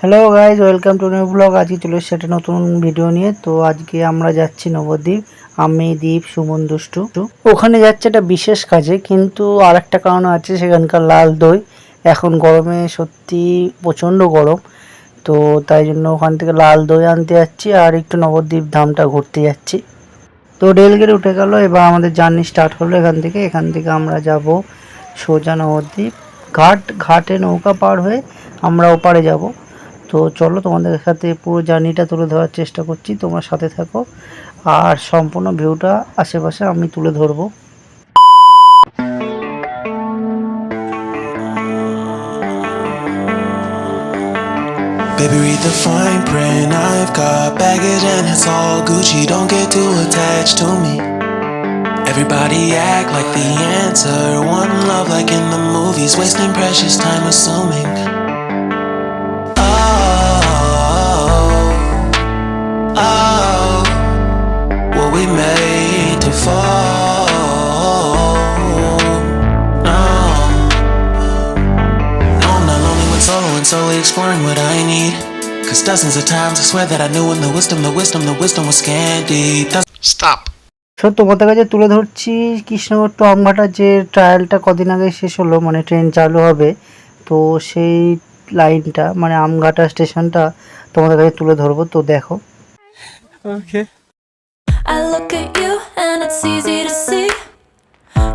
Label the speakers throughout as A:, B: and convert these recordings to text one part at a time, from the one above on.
A: Hello guys, welcome to new blog. আজকে চলে এসেছে একটা নতুন ভিডিও নিয়ে। তো আজকে আমরা যাচ্ছি নবদ্বীপ, আমি, দীপ, সুমন, দুষ্টু। ওখানে যাচ্ছে একটা বিশেষ কাজে, কিন্তু আর একটা কারণ আছে, সেখানকার লাল দই এখন গরমে সত্যি প্রচণ্ড গরম। তো তাই জন্য ওখান থেকে লাল দই আনতে যাচ্ছি আর একটু নবদ্বীপ ধামটা ঘুরতে যাচ্ছি। তো রেলগেট উঠে গেল, এবার আমাদের জার্নি স্টার্ট হলো। এখান থেকে আমরা যাব সোজা নবদ্বীপ ঘাটে নৌকা পার হয়ে আমরা ওপারে যাব। তো চলো, তোমাদের সাথে পুরো জার্নিটা তুলে ধরার চেষ্টা করছি, তোমরা সাথে থাকো আর সম্পূর্ণ ভিউটা আশেপাশে আমি তুলে ধরবো।
B: Baby, read the fine print. I've got baggage and it's all Gucci. Don't get too attached to me. Everybody act like the answer. One love like in the movies. Wasting precious time assuming. Oh, what we made to fall. No, no, I'm not lonely when solo and solely exploring what I need. Cause dozens of times I swear that I knew when the wisdom was scanty. Stop.
A: So তোমাদের কাছে তুলে ধরছি Krishnanagar two আমঘাটার যে ট্রায়ালটা কদিন আগে শেষ হলো, মানে ট্রেন চালু হবে। তো সেই লাইনটা মানে আমঘাটা স্টেশনটা তোমাদের কাছে তুলে ধরবো, তো দেখো।
B: Okay.
C: I look at you and it's easy to see.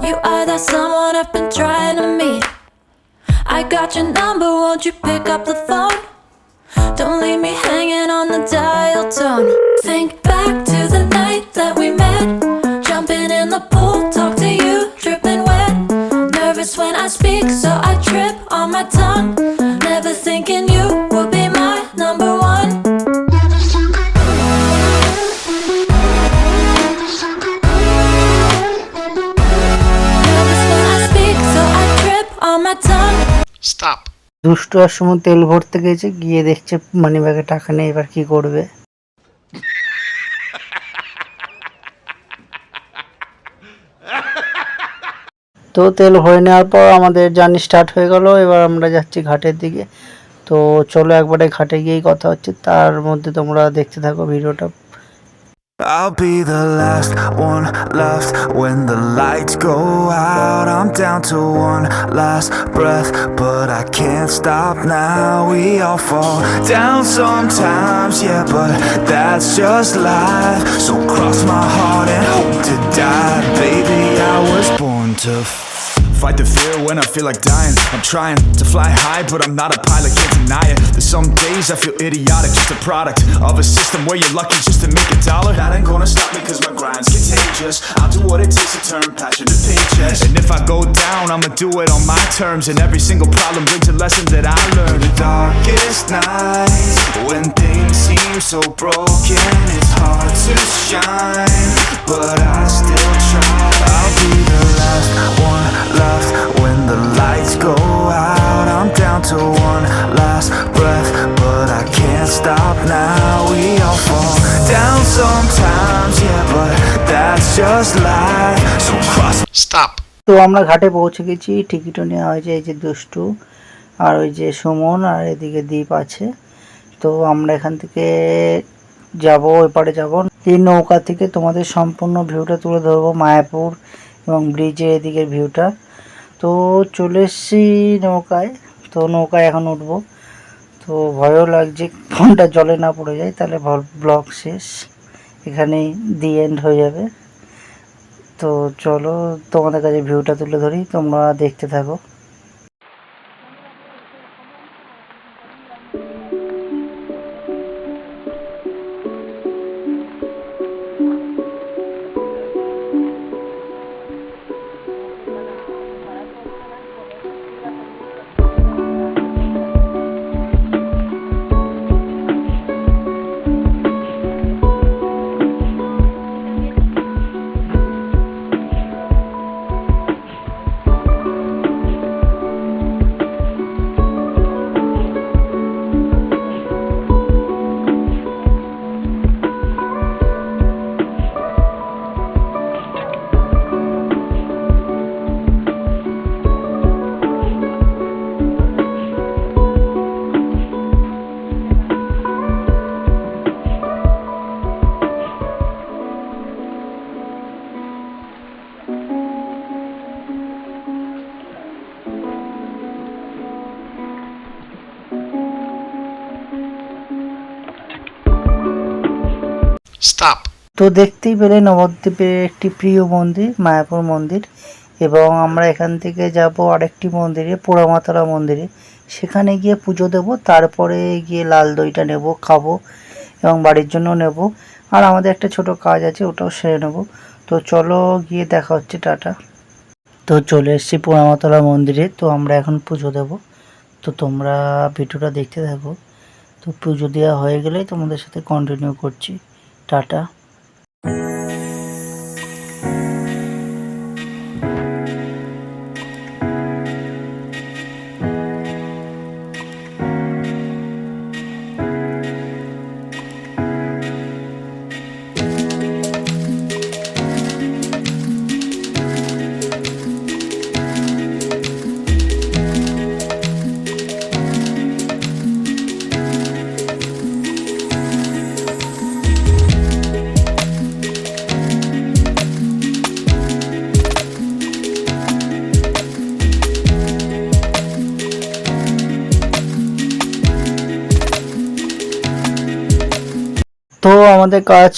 C: You are that someone I've been trying to meet. I got your number, won't you pick up the phone? Don't leave me hanging on the dial tone. Think back to the night that we met. Jumping in the pool, talk to you, dripping wet. Nervous when I speak, so I trip on my tongue. Never thinking you would be my number one. Nervous when I speak, so I trip on my tongue.
B: Stop.
A: দুষ্টু আর সুমন তেল ভরতে গেছে, গিয়ে দেখছে মানি ব্যাগে টাকা নেই, এবার কি করবে। তো তেল ভরে নেওয়ার পর আমাদের জার্নি স্টার্ট হয়ে গেল। এবার আমরা যাচ্ছি ঘাটের দিকে। তো চলো একবারে ঘাটে গিয়েই কথা হচ্ছে, তার মধ্যে তোমরা দেখতে থাকো ভিডিওটা।
D: I'll be the last one left when the lights go out. I'm down to one last breath, but I can't stop now. We all fall down sometimes, yeah, but that's just life. So cross my heart and hope to die. Baby, I was born to fight the fear when I feel like dying. I'm trying to fly high, but I'm not a pilot, can't deny it. There's some days I feel idiotic, just a product of a system where you're lucky just to make a dollar. That ain't gonna stop me cause my grind's contagious. I'll do what it takes to turn passion to paychecks. And if I go down, I'ma do it on my terms. And every single problem brings a lesson that I learned. The darkest nights, when things seem so broken, it's hard to shine, but I still try. I'll be the last one left when the lights go out. I'm down to one last breath, but I can't stop now. We all fall down sometimes, yeah, but that's just life. So cross.
B: Stop.
A: তো আমরা ঘাটে পৌঁছে গেছি, টিকিটও নেওয়া হয়েছে। এই যে দুষ্টু আর ওই যে সুমন আর এদিকে দ্বীপ আছে। তো আমরা এখান থেকে যাব, এপারে যাব। এই নৌকা থেকে তোমাদের সম্পূর্ণ ভিউটা তুলে ধরবো, মায়াপুর এবং ব্রিজের এদিকের ভিউটা। তো চলে এসছি নৌকায়। তো নৌকায় এখন উঠবো। তো ভয়ও লাগছে ফোনটা জলে না পড়ে যায়, তাহলে ব্লগ শেষ, এখানেই দি এন্ড হয়ে যাবে। তো চলো তোমাদের কাছে ভিউটা তুলে ধরি, তোমরা দেখতে থাকো। তো দেখতেই পেলে নবদ্বীপের একটি প্রিয় মন্দির মায়াপুর মন্দির, এবং আমরা এখান থেকে যাব আরেকটি মন্দিরে পোড়ামাতলা মন্দিরে, সেখানে গিয়ে পুজো দেব, তারপরে গিয়ে লাল দইটা নেব, খাবো এবং বাড়ির জন্য নেব, আর আমাদের একটা ছোট কাজ আছে ওটাও সেরে নেব। তো চলো গিয়ে দেখা হচ্ছে, টাটা। তো চলে এসেছি পোড়ামাতলা মন্দিরে, তো আমরা এখন পুজো দেব, তো তোমরা ভিডিওটা দেখতে থাকো। তো পুজো দেওয়া হয়ে গেলেই তোমাদের সাথে কন্টিনিউ করছি, টাটা। তো আমাদের কাজ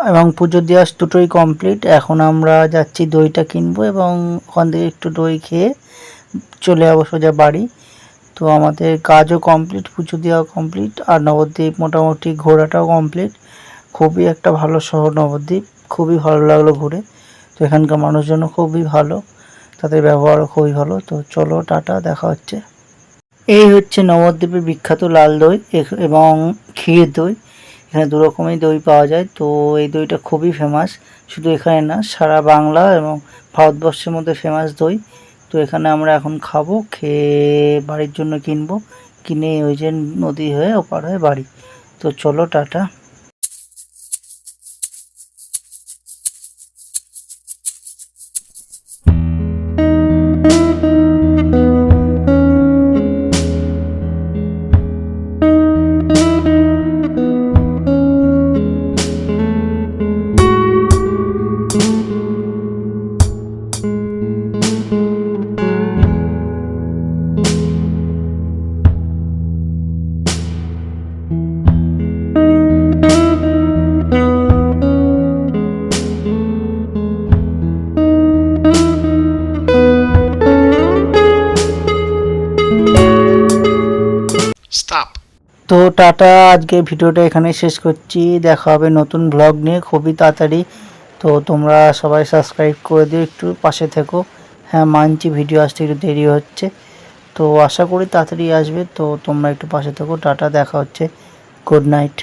A: এবং পুজো দেওয়া দুটোই কমপ্লিট। এখন আমরা যাচ্ছি দইটা কিনবো এবং ওখান থেকে একটু দই খেয়ে চলে যাবো সোজা বাড়ি। তো আমাদের কাজও কমপ্লিট, পুজো দেওয়া কমপ্লিট, আর নবদ্বীপ মোটামুটি ঘোরাটাও কমপ্লিট। খুবই একটা ভালো শহর নবদ্বীপ, খুবই ভালো লাগলো ঘুরে। তো এখানকার মানুষজনও খুবই ভালো, তাদের ব্যবহারও খুবই ভালো। তো চলো টাটা, দেখা হচ্ছে। এই হচ্ছে নবদ্বীপের বিখ্যাত লাল দই এবং ক্ষীর দই। এখানে দু রকমের দই পাওয়া যায়, তো এই দইটা খুবই ফেমাস, শুধু এখানে না সারা বাংলা এবং ভারতবর্ষের মধ্যে ফেমাস দই। তো এখানে আমরা এখন খাবো, খেয়ে বাড়ির জন্য কিনবো, কিনে ওই যে নদী হয়ে ওপার হয়ে বাড়ি। তো চলো টাটা। তো টাটা, আজকে ভিডিওটা এখানে শেষ করছি, দেখা হবে নতুন ব্লগ নিয়ে খুবই তাড়াতাড়ি। তো তোমরা সবাই সাবস্ক্রাইব করে দিও, একটু পাশে থেকো। হ্যাঁ মানছি ভিডিও আসতে একটু দেরি হচ্ছে, তো আশা করি তাড়াতাড়ি আসবে। তো তোমরা একটু পাশে থেকো, টাটা, দেখা হচ্ছে, গুড নাইট।